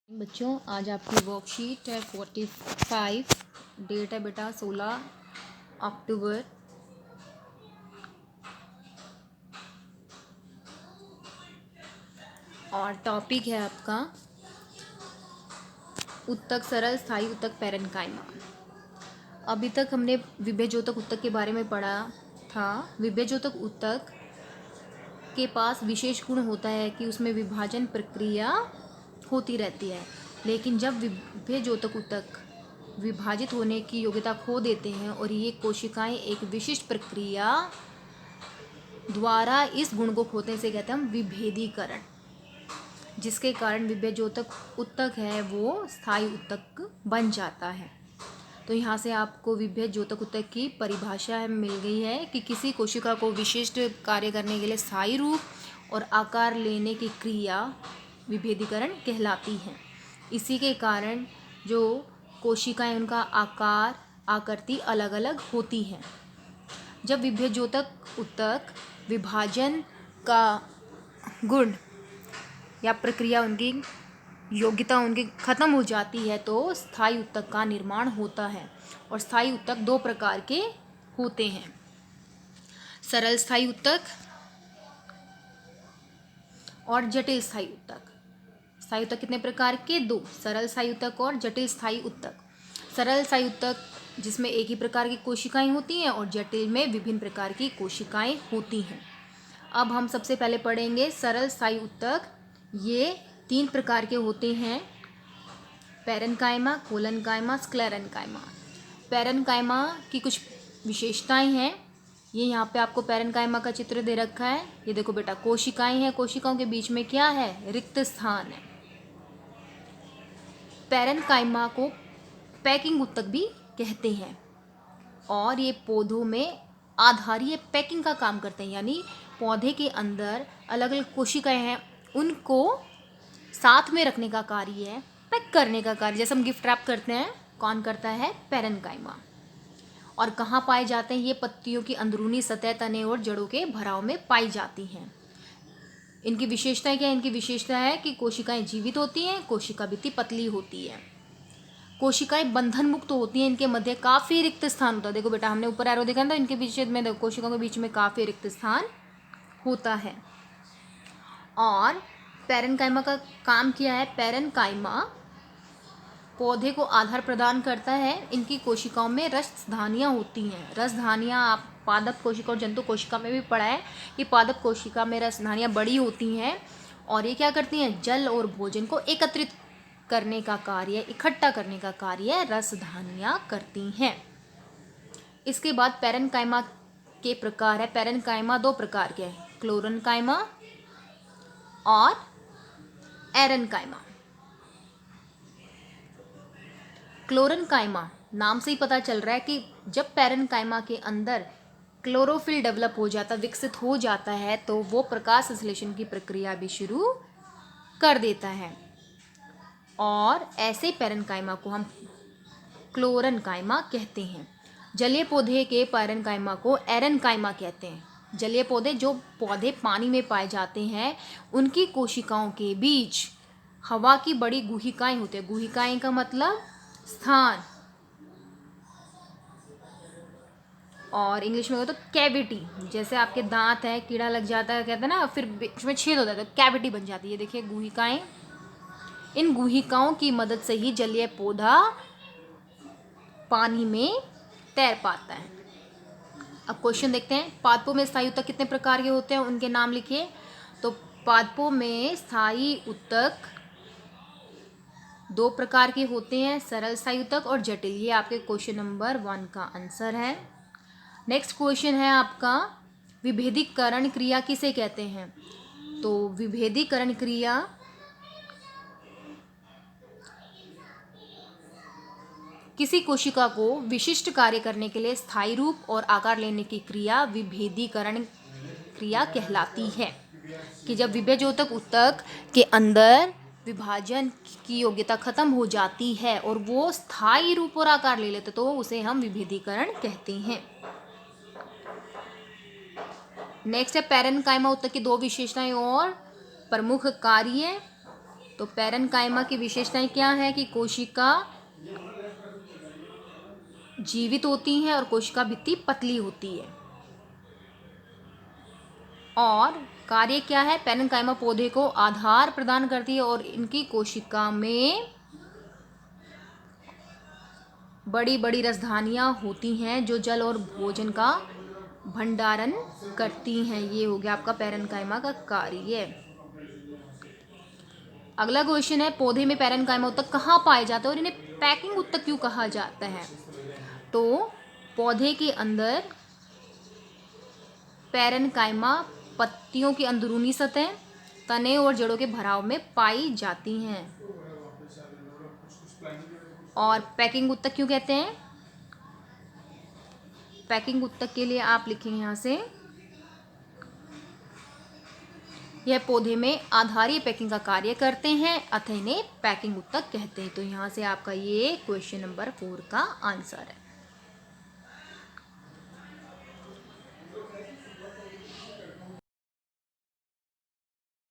बच्चों आज आपकी वर्कशीट है 45। डेट है बेटा 16 अक्टूबर। और टॉपिक है आपका उत्तक सरल स्थायी उत्तक पैरेन्काइमा। अभी तक हमने विभेद्योतक उत्तक के बारे में पढ़ा था। विभेद्योतक उत्तक के पास विशेष गुण होता है कि उसमें विभाजन प्रक्रिया होती रहती है, लेकिन जब विभेद्योतक उत्तक विभाजित होने की योग्यता खो देते हैं और ये कोशिकाएं एक विशिष्ट प्रक्रिया द्वारा इस गुण को खोने से कहते हैं हम विभेदीकरण, जिसके कारण विभेद्योतक उत्तक है वो स्थायी उत्तक बन जाता है। तो यहाँ से आपको विभेद्योतक उत्तक की परिभाषा मिल गई है कि किसी कोशिका को विशिष्ट कार्य करने के लिए स्थायी रूप और आकार लेने की क्रिया विभेदीकरण कहलाती है। इसी के कारण जो कोशिकाएं उनका आकार आकृति अलग अलग होती हैं। जब विभेद्योतक उत्तक विभाजन का गुण या प्रक्रिया उनकी योग्यता उनकी खत्म हो जाती है तो स्थायी उत्तक का निर्माण होता है। और स्थायी उत्तक दो प्रकार के होते हैं, सरल स्थायी उत्तक और जटिल स्थायी उत्तक। स्थायी उत्तक कितने प्रकार के? दो, सरल स्थायी उत्तक और जटिल स्थायी उत्तक। सरल स्थायी उत्तक जिसमें एक ही प्रकार की कोशिकाएं होती हैं और जटिल में विभिन्न प्रकार की कोशिकाएं होती हैं। अब हम सबसे पहले पढ़ेंगे सरल स्थायी उत्तक। ये तीन प्रकार के होते हैं, पैरेन्काइमा, कोलेन्काइमा, स्क्लेरेन्काइमा। पैरेन्काइमा की कुछ विशेषताएं हैं। ये यहाँ पे आपको पैरेन्काइमा का चित्र दे रखा है। ये देखो बेटा, कोशिकाएं हैं, कोशिकाओं के बीच में क्या है? रिक्त स्थान है। पैरेन्काइमा को पैकिंग उत्तक भी कहते हैं और ये पौधों में आधारीय पैकिंग का काम करते हैं, यानी पौधे के अंदर अलग अलग कोशिकाएं हैं, उनको साथ में रखने का कार्य है, पैक करने का कार्य। जैसे हम गिफ्ट रैप करते हैं, कौन करता है? पैरेन्काइमा। और कहाँ पाए जाते हैं? ये पत्तियों की अंदरूनी सतह, तने और जड़ों के भराव में पाई जाती हैं। इनकी विशेषताएं क्या है? इनकी विशेषता है कि कोशिकाएं जीवित होती हैं, कोशिका भित्ति पतली होती है, कोशिकाएं बंधन मुक्त होती हैं, इनके मध्य काफ़ी रिक्त स्थान होता है। देखो बेटा, हमने ऊपर एरो देखा था, इनके बीच में देखो कोशिकाओं के बीच में काफ़ी रिक्त स्थान होता है। और पैरेन्काइमा का काम क्या है? पैरेन्काइमा पौधे को आधार प्रदान करता है। इनकी कोशिकाओं में रसधानियाँ होती हैं। रसधानियाँ आप पादप कोशिका और जंतु कोशिका में भी पढ़ा है कि पादप कोशिका में रसधानियाँ बड़ी होती हैं और ये क्या करती हैं? जल और भोजन को एकत्रित करने का कार्य, इकट्ठा करने का कार्य रसधानियाँ करती हैं। इसके बाद पैरेन्काइमा के प्रकार है। पैरेन्काइमा दो प्रकार के हैं, क्लोरेन्काइमा और एरेन्काइमा। क्लोरेन्काइमा नाम से ही पता चल रहा है कि जब पैरेन्काइमा के अंदर क्लोरोफिल डेवलप हो जाता, विकसित हो जाता है, तो वो प्रकाश संश्लेषण की प्रक्रिया भी शुरू कर देता है और ऐसे पैरेन्काइमा को हम क्लोरेन्काइमा कहते हैं। जलीय पौधे के पैरेन्काइमा को एरेन्काइमा कहते हैं। जलीय पौधे, जो पौधे पानी में पाए जाते हैं, उनकी कोशिकाओं के बीच हवा की बड़ी गुहिकाएं होती है। गुहिकाएं का मतलब स्थान, और इंग्लिश में कहते तो कैविटी। जैसे आपके दांत है, कीड़ा लग जाता है, कहते हैं ना, फिर बीच में छेद होता है तो कैविटी बन जाती है। देखिए गुहिकाएं, इन गुहिकाओं की मदद से ही जलीय पौधा पानी में तैर पाता है। अब क्वेश्चन देखते हैं, पादपों में स्थायी उत्तक कितने प्रकार के होते हैं, उनके नाम लिखिए। तो पादपों में स्थायी उत्तक दो प्रकार के होते हैं, सरल स्थायी उत्तक और जटिल। ये आपके क्वेश्चन नंबर 1 का आंसर है। नेक्स्ट क्वेश्चन है आपका, विभेदीकरण क्रिया किसे कहते हैं? तो विभेदीकरण क्रिया किसी कोशिका को विशिष्ट कार्य करने के लिए स्थायी रूप और आकार लेने की क्रिया विभेदीकरण क्रिया कहलाती है। कि जब विभेद्योतक उत्तक के अंदर विभाजन की योग्यता खत्म हो जाती है और वो स्थायी रूप और आकार ले लेते तो उसे हम विभेदीकरण कहते हैं। नेक्स्ट है पैरेन्काइमा उत्तक की दो विशेषताएं और प्रमुख कार्य। तो पैरेन्काइमा की विशेषताएं क्या है कि कोशिका जीवित होती हैं और कोशिका भित्ति पतली होती है। और कार्य क्या है, पैरेन्काइमा पौधे को आधार प्रदान करती है और इनकी कोशिका में बड़ी बड़ी रसधानियाँ होती हैं जो जल और भोजन का भंडारण करती हैं। ये हो गया आपका पैरेन्काइमा का कार्य। अगला क्वेश्चन है, पौधे में पैरेन्काइमा उत्तक कहाँ पाए जाते हैं और इन्हें पैकिंग उत्तक क्यों कहा जाता है? तो पौधे के अंदर पैरेन्काइमा पत्तियों की अंदरूनी सतह, तने और जड़ों के भराव में पाई जाती हैं। और पैकिंग उत्तक क्यों कहते हैं? पैकिंग उत्तक के लिए आप लिखेंगे यहाँ से, यह पौधे में आधारीय पैकिंग का कार्य करते हैं अतः इन्हें पैकिंग उत्तक कहते हैं। तो यहाँ से आपका ये क्वेश्चन नंबर 4 का आंसर है।